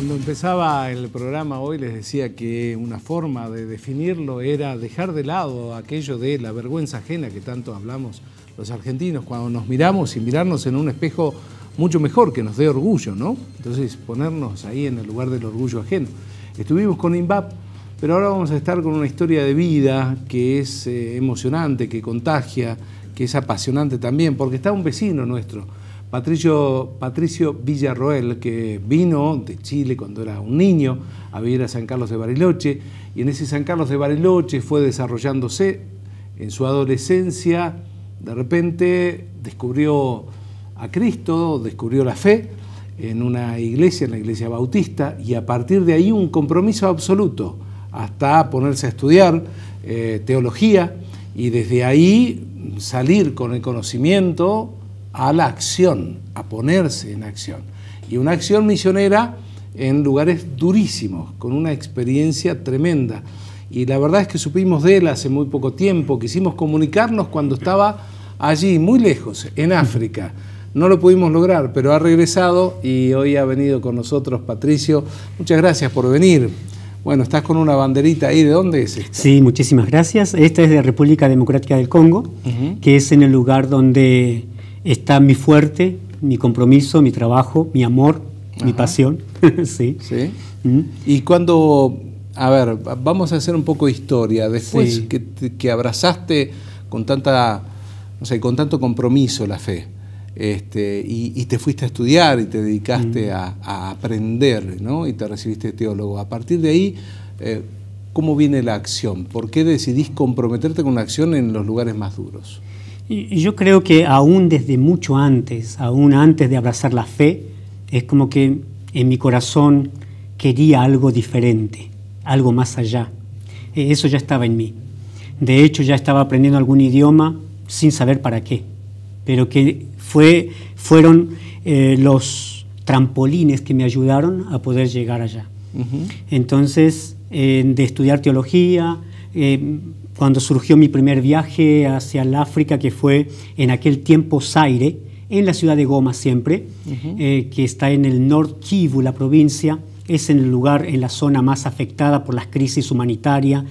Cuando empezaba el programa hoy les decía que una forma de definirlo era dejar de lado aquello de la vergüenza ajena que tanto hablamos los argentinos cuando nos miramos y mirarnos en un espejo mucho mejor que nos dé orgullo, ¿no? Entonces ponernos ahí en el lugar del orgullo ajeno. Estuvimos con INVAP, pero ahora vamos a estar con una historia de vida que es emocionante, que contagia, que es apasionante también, porque está un vecino nuestro, Patricio Villarroel, que vino de Chile cuando era un niño a vivir a San Carlos de Bariloche, y en ese San Carlos de Bariloche fue desarrollándose. En su adolescencia, de repente descubrió a Cristo, descubrió la fe en una iglesia, en la iglesia bautista, y a partir de ahí un compromiso absoluto, hasta ponerse a estudiar teología, y desde ahí salir con el conocimiento a la acción, a ponerse en acción. Y una acción misionera en lugares durísimos, con una experiencia tremenda. Y la verdad es que supimos de él hace muy poco tiempo, quisimos comunicarnos cuando estaba allí, muy lejos, en África. No lo pudimos lograr, pero ha regresado y hoy ha venido con nosotros Patricio. Muchas gracias por venir. Bueno, estás con una banderita ahí. ¿De dónde es esta? Sí, muchísimas gracias. Esta es de República Democrática del Congo, que es en el lugar donde está mi fuerte, mi compromiso, mi trabajo, mi amor, mi pasión. Sí. ¿Sí? Y cuando, a ver, vamos a hacer un poco de historia. Después Sí. que abrazaste con tanta, no sé, con tanto compromiso la fe, y te fuiste a estudiar y te dedicaste a aprender, ¿no? Y te recibiste de teólogo. A partir de ahí, ¿cómo viene la acción? ¿Por qué decidís comprometerte con una acción en los lugares más duros? Y yo creo que aún desde mucho antes, aún antes de abrazar la fe, es como que en mi corazón quería algo diferente, algo más allá. Eso ya estaba en mí. De hecho, ya estaba aprendiendo algún idioma sin saber para qué, pero que fueron los trampolines que me ayudaron a poder llegar allá. Entonces, de estudiar teología, cuando surgió mi primer viaje hacia el África, que fue en aquel tiempo Zaire, en la ciudad de Goma siempre, que está en el Nord Kivu, la provincia, es en el lugar, en la zona más afectada por las crisis humanitarias,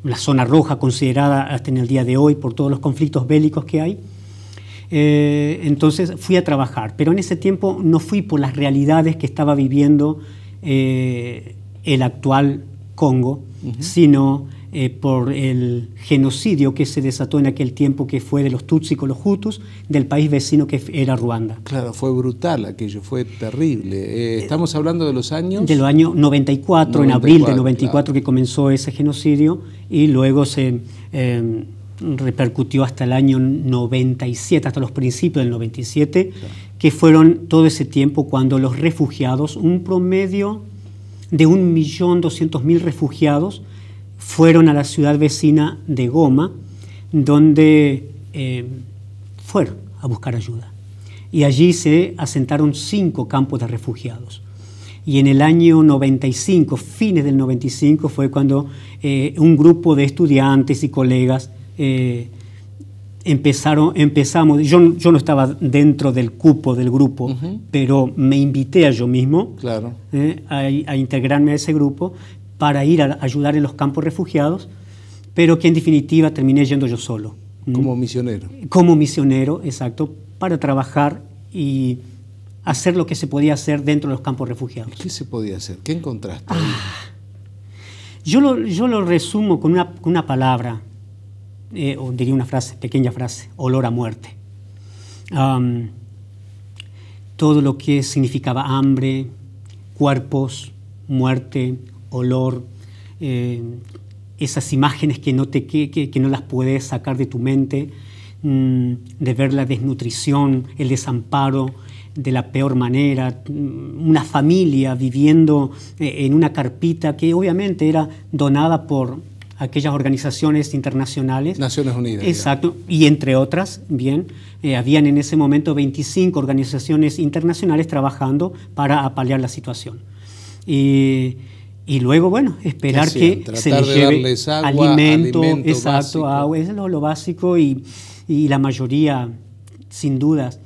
la zona roja considerada hasta en el día de hoy por todos los conflictos bélicos que hay. Entonces fui a trabajar, pero en ese tiempo no fui por las realidades que estaba viviendo el actual Congo, sino por el genocidio que se desató en aquel tiempo, que fue de los Tutsi con los Hutus, del país vecino que era Ruanda. Claro, fue brutal aquello, fue terrible. Estamos hablando de los años... De los años 94, en abril del 94, claro, que comenzó ese genocidio, y luego se repercutió hasta el año 97, hasta los principios del 97, claro, que fueron todo ese tiempo cuando los refugiados, un promedio de 1.200.000 refugiados, fueron a la ciudad vecina de Goma, donde fueron a buscar ayuda. Y allí se asentaron 5 campos de refugiados. Y en el año 95, fines del 95, fue cuando un grupo de estudiantes y colegas empezamos, yo no estaba dentro del cupo del grupo, pero me invité a yo mismo, claro, a integrarme a ese grupo para ir a ayudar en los campos refugiados, pero que en definitiva terminé yendo yo solo. Como misionero. Como misionero, exacto, para trabajar y hacer lo que se podía hacer dentro de los campos refugiados. ¿Qué se podía hacer? ¿Qué encontraste? Yo lo resumo con una palabra, o diría una frase, pequeña frase: olor a muerte. Todo lo que significaba hambre, cuerpos, muerte, olor, esas imágenes que no las puedes sacar de tu mente, de ver la desnutrición, el desamparo de la peor manera, una familia viviendo en una carpita que obviamente era donada por aquellas organizaciones internacionales. Naciones Unidas. Exacto, digamos. Y entre otras, habían en ese momento 25 organizaciones internacionales trabajando para paliar la situación. Y luego, bueno, esperar que se les lleve agua, alimento, exacto, básico. Agua, es lo básico, y la mayoría, sin dudas,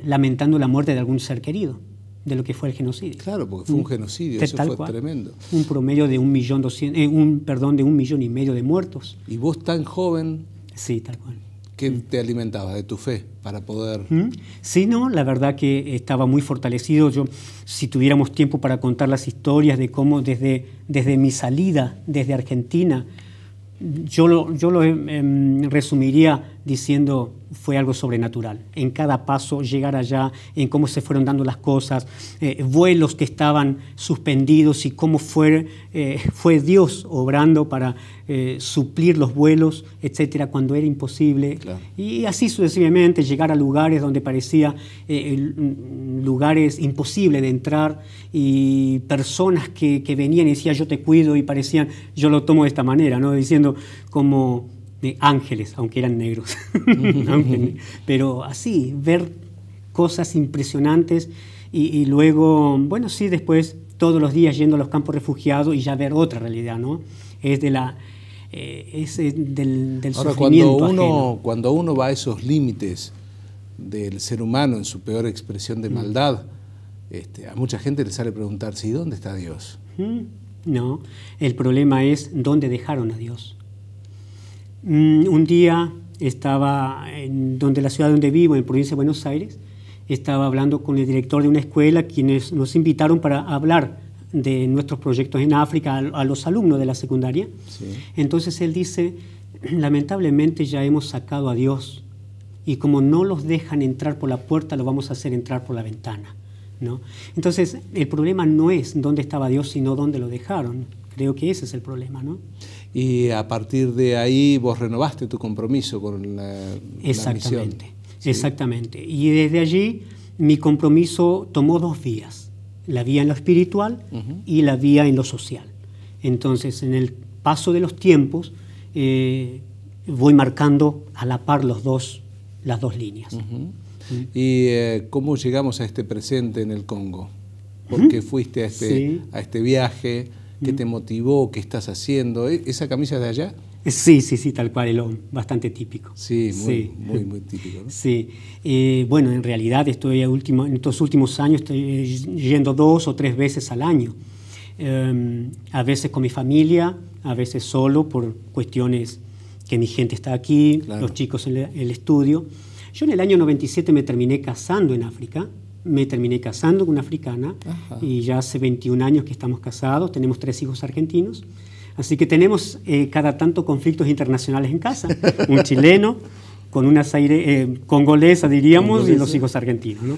lamentando la muerte de algún ser querido. de lo que fue el genocidio. Claro, porque fue un genocidio, eso tal fue cual. tremendo. Un promedio de 1,2 millones de muertos. Y vos tan joven, Sí, tal cual. ¿qué te alimentabas de tu fe para poder...? Sí, no, la verdad que estaba muy fortalecido. Yo, si tuviéramos tiempo para contar las historias de cómo desde mi salida, desde Argentina, yo lo resumiría diciendo fue algo sobrenatural. En cada paso, llegar allá, en cómo se fueron dando las cosas, vuelos que estaban suspendidos y cómo fue Dios obrando para suplir los vuelos, etcétera, cuando era imposible. Claro. Y así sucesivamente, llegar a lugares donde parecía lugares imposibles de entrar y personas que venían y decían yo te cuido y parecían, yo lo tomo de esta manera, ¿no? Diciendo como ángeles, aunque eran negros, pero así, ver cosas impresionantes y luego, bueno, sí, después todos los días yendo a los campos refugiados y ya ver otra realidad, ¿no? Es del Ahora, sufrimiento cuando uno va a esos límites del ser humano en su peor expresión de maldad, a mucha gente le sale preguntarse, ¿y dónde está Dios? No, el problema es dónde dejaron a Dios. Un día estaba donde la ciudad donde vivo, en provincia de Buenos Aires, estaba hablando con el director de una escuela, quienes nos invitaron para hablar de nuestros proyectos en África a los alumnos de la secundaria. Sí. Entonces él dice, lamentablemente ya hemos sacado a Dios y como no los dejan entrar por la puerta, lo vamos a hacer entrar por la ventana, ¿no? Entonces el problema no es dónde estaba Dios, sino dónde lo dejaron. Creo que ese es el problema, ¿no? Y a partir de ahí vos renovaste tu compromiso con la misión. ¿Sí? Exactamente. Y desde allí mi compromiso tomó dos vías, la vía en lo espiritual y la vía en lo social. Entonces, en el paso de los tiempos, voy marcando a la par las dos líneas. ¿Y cómo llegamos a este presente en el Congo? ¿Por qué fuiste a este viaje? ¿Qué te motivó? ¿Qué estás haciendo? ¿Esa camisa es de allá? Sí, tal cual, bastante típico. Sí, muy típico, ¿no? Sí. Bueno, en realidad estoy en estos últimos años estoy yendo 2 o 3 veces al año. A veces con mi familia, a veces solo por cuestiones que mi gente está aquí, claro. Los chicos en el estudio. Yo en el año 97 me terminé casando en África. Me terminé casando con una africana. Ajá. Y ya hace 21 años que estamos casados, tenemos 3 hijos argentinos, así que tenemos cada tanto conflictos internacionales en casa, un chileno con una congolesa, diríamos, y los hijos argentinos, ¿no?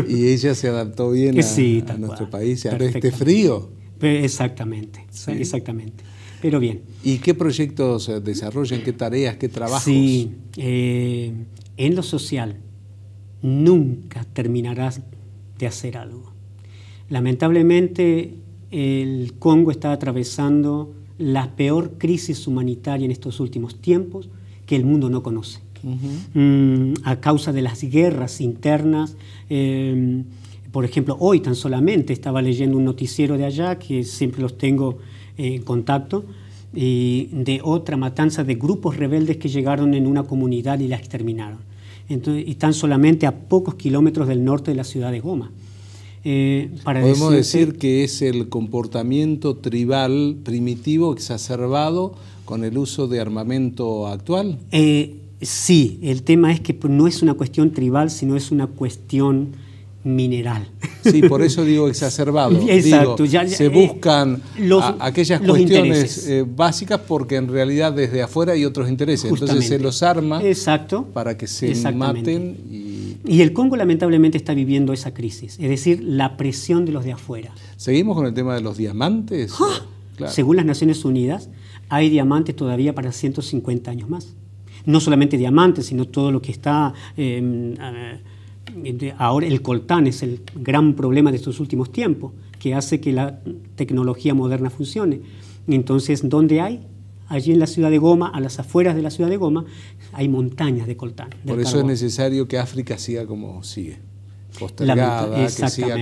¿Y ella se adaptó bien a nuestro país, a este frío? Exactamente, sí. Exactamente, pero bien. ¿Y qué proyectos desarrollan, qué tareas, qué trabajos? Sí, en lo social nunca terminarás de hacer algo. Lamentablemente, el Congo está atravesando la peor crisis humanitaria en estos últimos tiempos que el mundo no conoce. A causa de las guerras internas, por ejemplo, hoy tan solamente estaba leyendo un noticiero de allá, que siempre los tengo en contacto, y de otra matanza de grupos rebeldes que llegaron en una comunidad y la exterminaron. Entonces, y están solamente a pocos kilómetros del norte de la ciudad de Goma. Podemos decir que es el comportamiento tribal primitivo exacerbado con el uso de armamento actual. Sí, el tema es que no es una cuestión tribal, sino es una cuestión mineral. Sí, por eso digo exacerbado. Exacto. Digo, se buscan aquellas cuestiones básicas porque en realidad desde afuera hay otros intereses. Justamente. Entonces se los arma. Exacto. Para que se maten. Y el Congo lamentablemente está viviendo esa crisis, es decir, la presión de los de afuera. ¿Seguimos con el tema de los diamantes? Claro. Según las Naciones Unidas, hay diamantes todavía para 150 años más. No solamente diamantes, sino todo lo que está... ahora el coltán es el gran problema de estos últimos tiempos, que hace que la tecnología moderna funcione. Entonces, ¿dónde hay? Allí en la ciudad de Goma, a las afueras de la ciudad de Goma, hay montañas de coltán. Por eso es necesario que África siga como sigue, postergada, que siga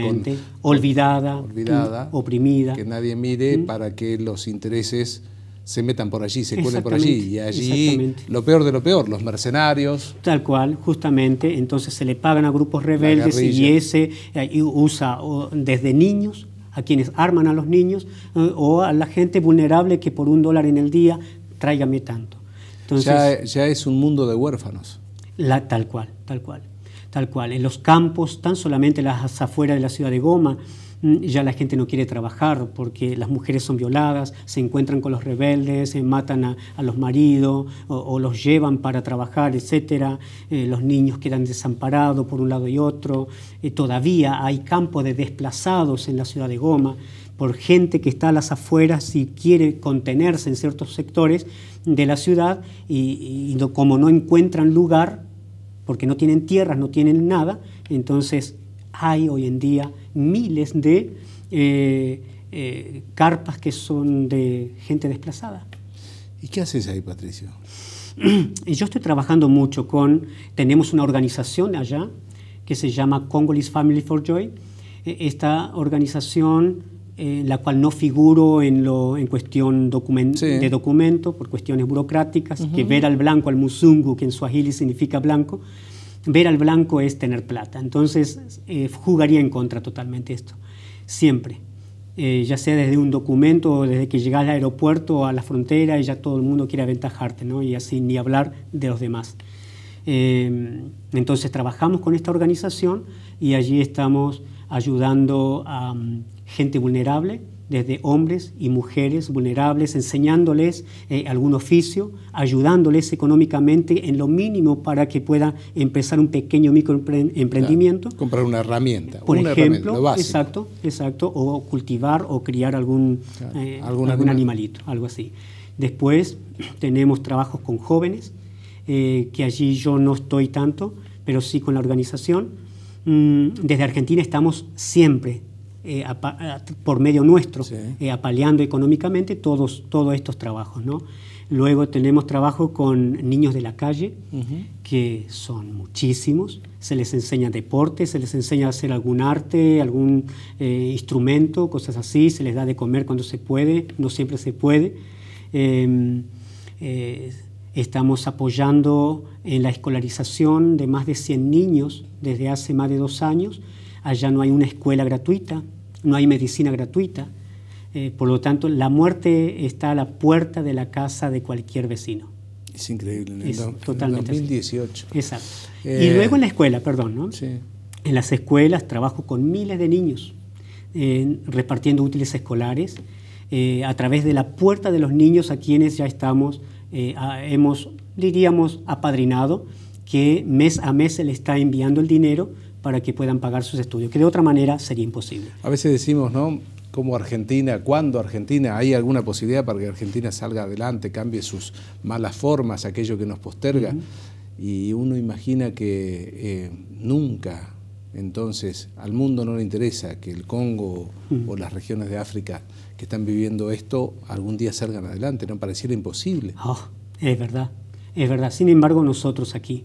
olvidada, oprimida. Que nadie mire para que los intereses se metan por allí, se cuelen por allí, y allí lo peor de lo peor, los mercenarios. Tal cual, justamente, entonces se le pagan a grupos rebeldes y ese usa desde niños, a quienes arman a los niños, o a la gente vulnerable que por $1 en el día, tráigame tanto. Entonces, ya es un mundo de huérfanos. Tal cual. En los campos, tan solamente las afueras de la ciudad de Goma, ya la gente no quiere trabajar porque las mujeres son violadas, se encuentran con los rebeldes, matan a los maridos o los llevan para trabajar, etc. Los niños quedan desamparados por un lado y otro. Todavía hay campos de desplazados en la ciudad de Goma por gente que está a las afueras y quiere contenerse en ciertos sectores de la ciudad y como no encuentran lugar, porque no tienen tierras, no tienen nada, entonces hay hoy en día miles de carpas que son de gente desplazada. ¿Y qué haces ahí, Patricio? Yo estoy trabajando mucho tenemos una organización allá que se llama Congolese Family for Joy. Esta organización, la cual no figuro en cuestión de documento, por cuestiones burocráticas, que ver al blanco, al musungu, que en suajili significa blanco, ver al blanco es tener plata. Entonces, jugaría en contra totalmente esto, siempre. Ya sea desde un documento o desde que llegas al aeropuerto o a la frontera y ya todo el mundo quiere aventajarte, ¿no? Y así ni hablar de los demás. Entonces, trabajamos con esta organización y allí estamos ayudando a gente vulnerable, desde hombres y mujeres vulnerables, enseñándoles algún oficio, ayudándoles económicamente en lo mínimo para que puedan empezar un pequeño microemprendimiento. Claro, comprar una herramienta, por ejemplo, lo básico. Exacto, o cultivar o criar algún animalito, algo así. Después tenemos trabajos con jóvenes, que allí yo no estoy tanto, pero sí con la organización. Desde Argentina estamos siempre por medio nuestro, apaleando económicamente todos estos trabajos, ¿no? Luego tenemos trabajo con niños de la calle, que son muchísimos. Se les enseña deporte, se les enseña a hacer algún arte, algún instrumento, cosas así. Se les da de comer cuando se puede, no siempre se puede. Estamos apoyando en la escolarización de más de 100 niños desde hace más de 2 años. Allá no hay una escuela gratuita, no hay medicina gratuita. Por lo tanto, la muerte está a la puerta de la casa de cualquier vecino. Es increíble. Es totalmente 2018. Así. Exacto. Y luego en la escuela, ¿no? Sí. En las escuelas trabajo con miles de niños, repartiendo útiles escolares, a través de la puerta de los niños a quienes ya hemos, diríamos, apadrinado, que mes a mes se les está enviando el dinero para que puedan pagar sus estudios, que de otra manera sería imposible. A veces decimos, ¿no? Como Argentina, ¿cuándo Argentina? ¿Hay alguna posibilidad para que Argentina salga adelante, cambie sus malas formas, aquello que nos posterga? Y uno imagina que nunca, entonces, al mundo no le interesa que el Congo o las regiones de África que están viviendo esto algún día salgan adelante, ¿no? Pareciera imposible. Es verdad. Sin embargo, nosotros aquí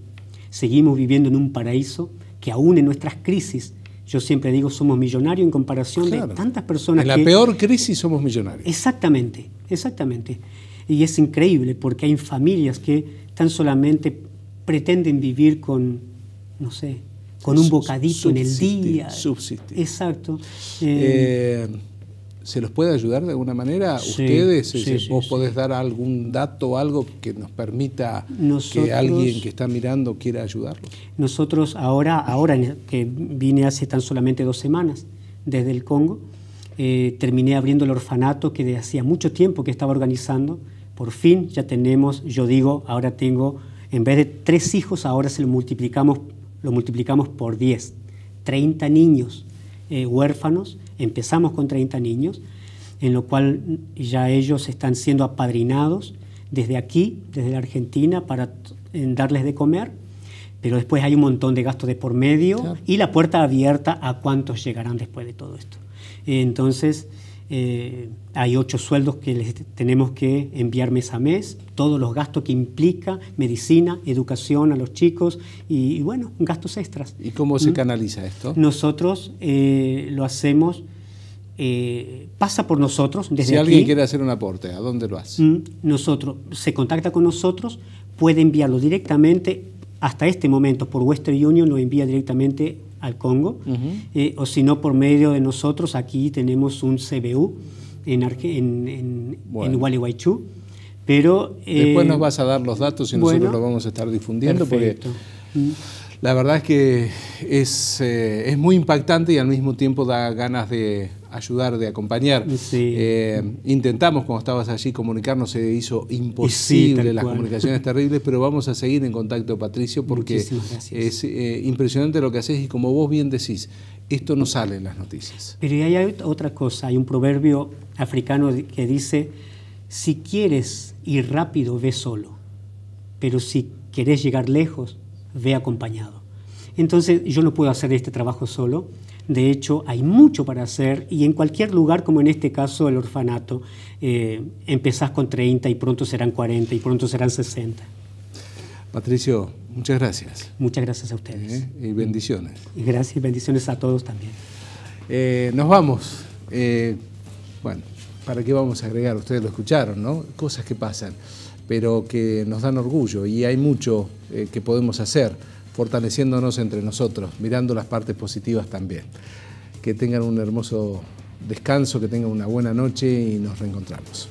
seguimos viviendo en un paraíso que aún en nuestras crisis, yo siempre digo, somos millonarios en comparación de tantas personas. En la peor crisis somos millonarios. Exactamente. Y es increíble porque hay familias que tan solamente pretenden vivir con, no sé, con un bocadito en el día. Subsistir. Exacto. ¿Se los puede ayudar de alguna manera? ¿Ustedes? ¿Vos podés dar algún dato o algo que nos permita que alguien que está mirando quiera ayudarlos? Nosotros ahora que vine hace tan solamente 2 semanas desde el Congo, terminé abriendo el orfanato que de hacía mucho tiempo que estaba organizando. Por fin ya tenemos, yo digo, ahora tengo, en vez de 3 hijos, ahora lo multiplicamos por 10. 30 niños huérfanos. Empezamos con 30 niños, en lo cual ya ellos están siendo apadrinados desde aquí, desde la Argentina, para darles de comer, pero después hay un montón de gastos de por medio y la puerta abierta a cuántos llegarán después de todo esto. Entonces, hay 8 sueldos que les tenemos que enviar mes a mes, todos los gastos que implica medicina, educación a los chicos y bueno, gastos extras. ¿Y cómo se canaliza esto? Nosotros lo hacemos pasa por nosotros desde Si alguien aquí. quiere hacer un aporte, ¿a dónde lo hace? Nosotros, se contacta con nosotros, puede enviarlo directamente, hasta este momento por Western Union lo envía directamente al Congo, o si no por medio de nosotros, aquí tenemos un CBU en Gualeguaychú. Pero, después nos vas a dar los datos y nosotros los vamos a estar difundiendo. Perfecto. Porque la verdad es que es muy impactante y al mismo tiempo da ganas de ayudar, de acompañar. Sí. Intentamos cuando estabas allí comunicarnos, se hizo imposible, sí, las comunicaciones terribles, pero vamos a seguir en contacto, Patricio, porque es impresionante lo que haces y como vos bien decís, esto no sale en las noticias. Pero hay otra cosa, hay un proverbio africano que dice: si quieres ir rápido, ve solo, pero si querés llegar lejos, ve acompañado. Entonces yo no puedo hacer este trabajo solo, de hecho hay mucho para hacer y en cualquier lugar, como en este caso el orfanato, empezás con 30 y pronto serán 40 y pronto serán 60. Patricio, muchas gracias. Muchas gracias a ustedes. Y bendiciones. Y gracias y bendiciones a todos también. Nos vamos. Bueno, ¿para qué vamos a agregar? Ustedes lo escucharon, ¿no? Cosas que pasan, pero que nos dan orgullo y hay mucho que podemos hacer, fortaleciéndonos entre nosotros, mirando las partes positivas también. Que tengan un hermoso descanso, que tengan una buena noche y nos reencontramos.